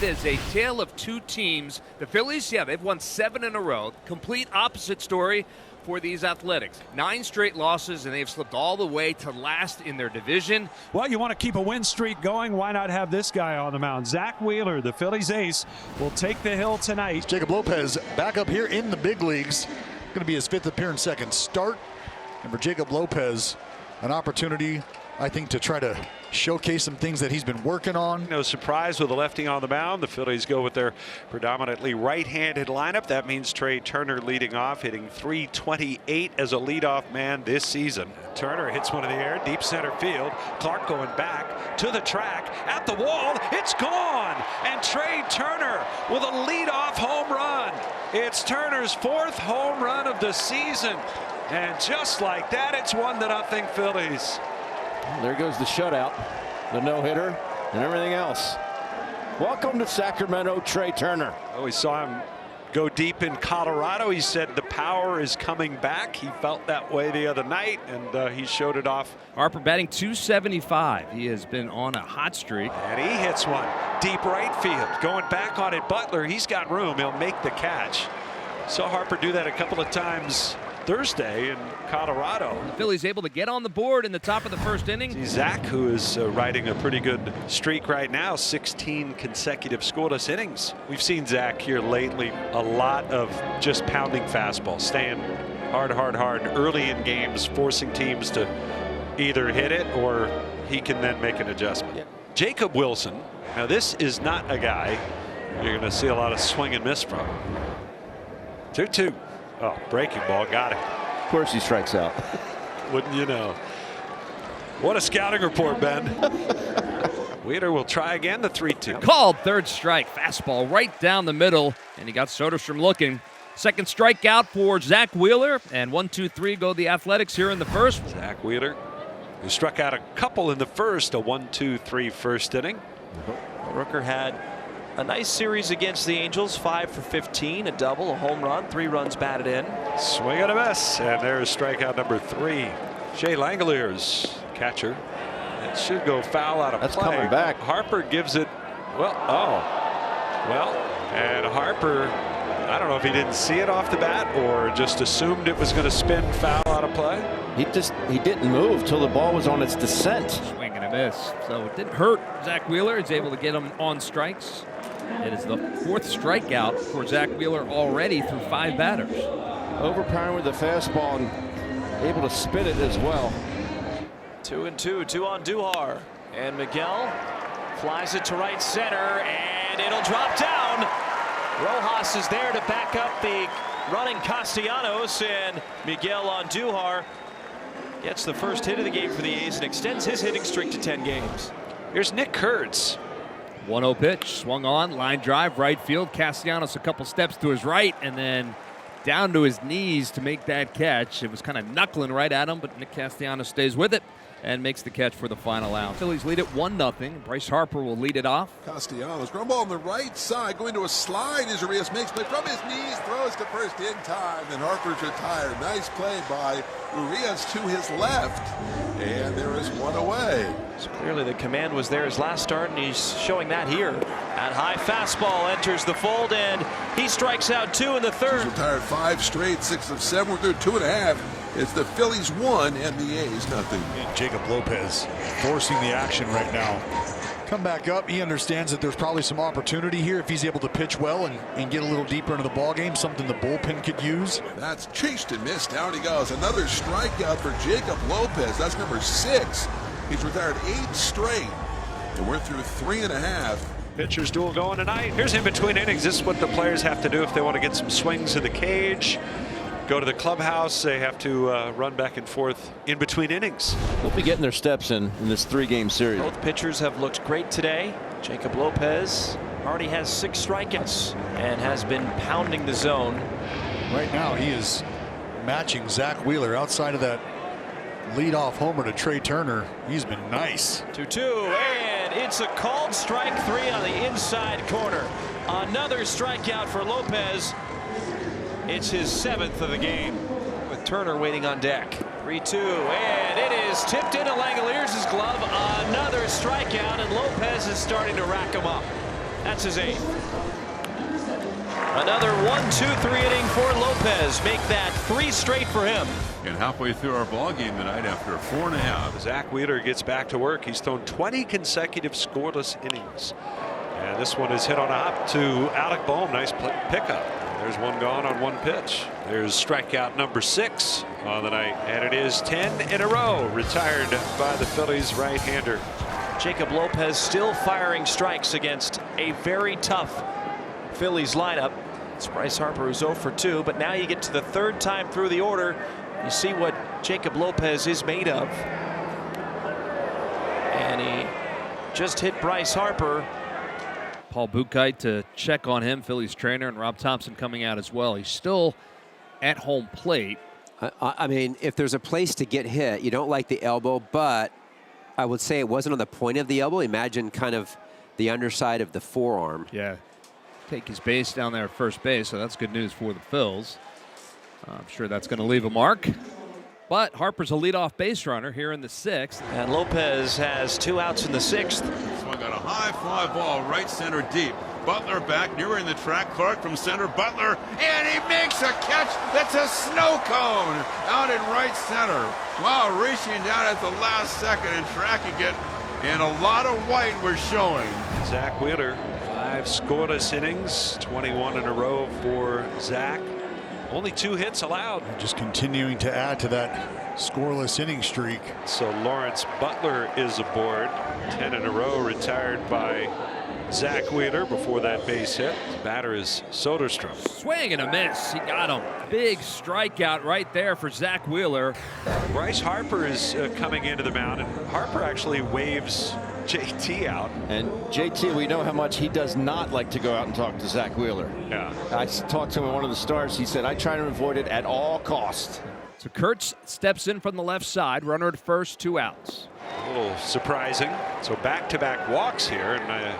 It is a tale of two teams. The Phillies, yeah, they've won 7 in a row. Complete opposite story for these Athletics. 9 straight losses, and they've slipped all the way to last in their division. Well, you want to keep a win streak going. Why not have this guy on the mound? Zach Wheeler, the Phillies ace, will take the hill tonight. Jacob Lopez back up here in the big leagues. Going to be his 5th appearance, 2nd start. And for Jacob Lopez, an opportunity, I think, to try to showcase some things that he's been working on. No surprise with a lefty on the mound. The Phillies go with their predominantly right-handed lineup. That means Trea Turner leading off, hitting .328 as a leadoff man this season. Turner hits one in the air, deep center field. Clark going back to the track, at the wall. It's gone! And Trea Turner with a leadoff home run. It's Turner's 4th home run of the season. And just like that, it's 1-0 Phillies. There goes the shutout, the no-hitter, and everything else. Welcome to Sacramento, Trea Turner. Oh, we saw him go deep in Colorado. He said the power is coming back. He felt that way the other night, and he showed it off. Harper batting .275. He has been on a hot streak. And he hits one deep right field. Going back on it, Butler, he's got room. He'll make the catch. Saw Harper do that a couple of times Thursday in Colorado. The Phillies able to get on the board in the top of the 1st inning. Zach, who is riding a pretty good streak right now, 16 consecutive scoreless innings. We've seen Zach here lately, a lot of just pounding fastball, staying hard early in games, forcing teams to either hit it or he can then make an adjustment. Yeah. Jacob Wilson, now this is not a guy you're going to see a lot of swing and miss from. 2-2. Oh, breaking ball, got it. Of course he strikes out. Wouldn't you know? What a scouting report, Ben. Wheeler will try again, the 3-2. Called 3rd strike, fastball right down the middle, and he got Soderstrom looking. 2nd strikeout for Zach Wheeler, and 1-2-3 go the Athletics here in the 1st. Zach Wheeler, who struck out a couple in the 1st, a 1-2-3 1st inning. Rooker had a nice series against the Angels, 5 for 15, a double, a home run, 3 runs batted in. Swing and a miss, and there's strikeout number 3. Shea Langoliers, catcher. It should go foul out of That's play. coming back. Harper gives it, and Harper, I don't know if he didn't see it off the bat or just assumed it was going to spin foul out of play. He didn't move till the ball was on its descent. Swing and a miss. So it didn't hurt Zach Wheeler. He's able to get him on strikes. It is the 4th strikeout for Zach Wheeler already through 5 batters. Overpowering with the fastball and able to spin it as well. 2-2, 2 on Duhar. And Miguel flies it to right center, and it'll drop down. Rojas is there to back up the running Castellanos, and Miguel on Duhar gets the 1st hit of the game for the A's and extends his hitting streak to 10 games. Here's Nick Kurtz. 1-0 pitch, swung on, line drive, right field. Castellanos a couple steps to his right, and then down to his knees to make that catch. It was kind of knuckling right at him, but Nick Castellanos stays with it and makes the catch for the final out. Phillies lead it 1-0. Bryce Harper will lead it off. Castellanos, ground ball on the right side, going to a slide. As Urias makes play from his knees, throws to first in time, and Harper's retired. Nice play by Urias to his left, and there is one away. So clearly the command was there his last start, and he's showing that here. At high fastball enters the fold, and he strikes out 2 in the 3rd. He's retired 5 straight, 6 of 7. We're through 2.5. It's the Phillies 1 and the A's nothing. And Jacob Lopez forcing the action right now. Come back up. He understands that there's probably some opportunity here if he's able to pitch well and get a little deeper into the ball game, something the bullpen could use. That's chased and missed. Down he goes. Another strikeout for Jacob Lopez. That's number 6. He's retired 8 straight, and we're through 3.5. Pitchers duel going tonight. Here's in between innings. This is what the players have to do if they want to get some swings in the cage. Go to the clubhouse. They have to run back and forth in between innings. They'll be getting their steps in this 3-game series. Both pitchers have looked great today. Jacob Lopez already has 6 strikeouts and has been pounding the zone. Right now he is matching Zach Wheeler outside of that leadoff homer to Trea Turner. He's been nice. 2-2, and it's a called strike 3 on the inside corner. Another strikeout for Lopez. It's his 7th of the game, with Turner waiting on deck. 3-2, and it is tipped into Langoliers' glove. Another strikeout, and Lopez is starting to rack him up. That's his 8th. Another 1-2-3 inning for Lopez. Make that 3 straight for him. And halfway through our ball game tonight, after 4.5. Zach Wheeler gets back to work. He's thrown 20 consecutive scoreless innings. And this one is hit on a hop to Alec Bohm. Nice pickup. There's one gone on 1 pitch. There's strikeout number 6 on the night. And it is 10 in a row retired by the Phillies right-hander. Jacob Lopez still firing strikes against a very tough Phillies lineup. It's Bryce Harper who's 0 for 2, but now you get to the 3rd time through the order. You see what Jacob Lopez is made of. And he just hit Bryce Harper. Paul Buchheit to check on him, Phillies trainer, and Rob Thompson coming out as well. He's still at home plate. I mean, if there's a place to get hit, you don't like the elbow, but I would say it wasn't on the point of the elbow. Imagine kind of the underside of the forearm. Yeah. Take his base down there at first base, so that's good news for the Phils. I'm sure that's going to leave a mark. But Harper's a leadoff base runner here in the 6th. And Lopez has 2 outs in the 6th. Swung on a high fly ball, right center deep. Butler back, nearing the track. Clark from center. Butler, and he makes a catch. That's a snow cone out in right center. Wow, reaching down at the last second and tracking it. And a lot of white was showing. Zach Wheeler, 5 scoreless innings, 21 in a row for Zach. Only 2 hits allowed. Just continuing to add to that scoreless inning streak. So Lawrence Butler is aboard. 10 in a row retired by Zach Wheeler before that base hit. His batter is Soderstrom. Swing and a miss. He got him. Big strikeout right there for Zach Wheeler. Bryce Harper is coming into the mound, and Harper actually waves JT out. And JT, we know how much he does not like to go out and talk to Zach Wheeler. Yeah. I talked to him at one of the starts. He said, I try to avoid it at all costs. So Kurtz steps in from the left side. Runner at first, 2 outs. A little surprising. So back-to-back walks here, and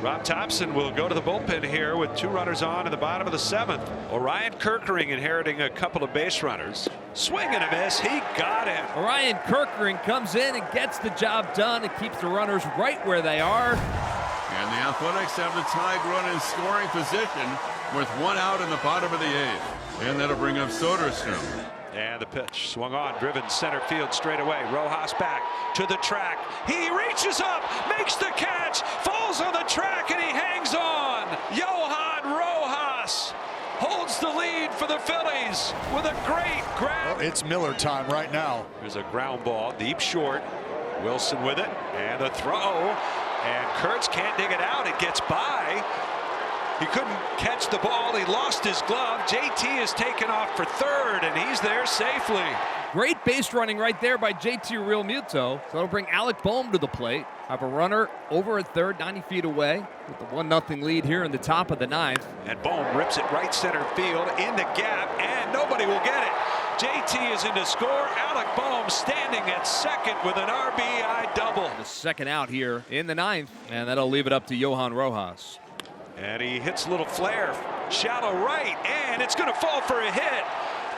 Rob Thompson will go to the bullpen here with 2 runners on in the bottom of the 7th. Orion Kirkering inheriting a couple of base runners. Swing and a miss. He got him. Orion Kirkering comes in and gets the job done and keeps the runners right where they are. And the Athletics have the tied run in scoring position with 1 out in the bottom of the 8th. And that'll bring up Soderstrom. And the pitch swung on, driven center field straight away. Rojas back to the track. He reaches up, makes the catch, falls on the track, and he hangs on. Johan Rojas holds the lead for the Phillies with a great grab. Well, it's Miller time right now. There's a ground ball, deep short. Wilson with it, and a throw. And Kurtz can't dig it out. It gets by. He couldn't catch the ball. He lost his glove. JT is taken off for 3rd, and he's there safely. Great base running right there by JT Realmuto. So it'll bring Alec Bohm to the plate. Have a runner over at 3rd, 90 feet away, with the 1-0 lead here in the top of the 9th. And Bohm rips it right center field in the gap, and nobody will get it. JT is in to score. Alec Bohm standing at 2nd with an RBI double. The 2nd out here in the 9th, and that'll leave it up to Johan Rojas. And he hits a little flare, shallow right, and it's going to fall for a hit.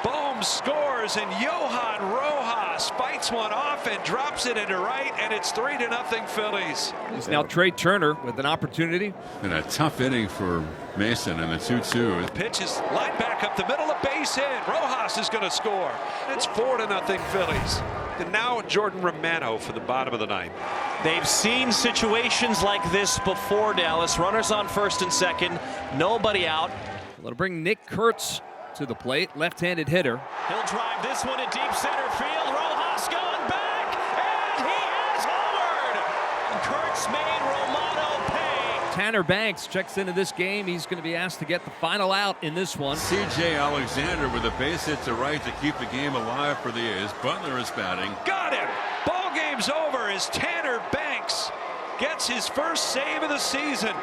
Bohm scores, and Johan Rojas fights one off and drops it into right, and it's 3-0 Phillies. It's now Trea Turner with an opportunity. And a tough inning for Mason and the 2-2. The pitch is lined back up the middle of base hit. Rojas is going to score. It's 4-0 Phillies. And now Jordan Romano for the bottom of the 9th. They've seen situations like this before, Dallas. Runners on 1st and 2nd. Nobody out. It'll bring Nick Kurtz to the plate, left-handed hitter. He'll drive this one to deep center field. Rojas gone back, and he has homered. Kurtz made Romano pay. Tanner Banks checks into this game. He's going to be asked to get the final out in this one. C.J. Alexander with a base hit to right to keep the game alive for the A's. Butler is batting. Got him. Ball game's over as Tanner Banks gets his first save of the season.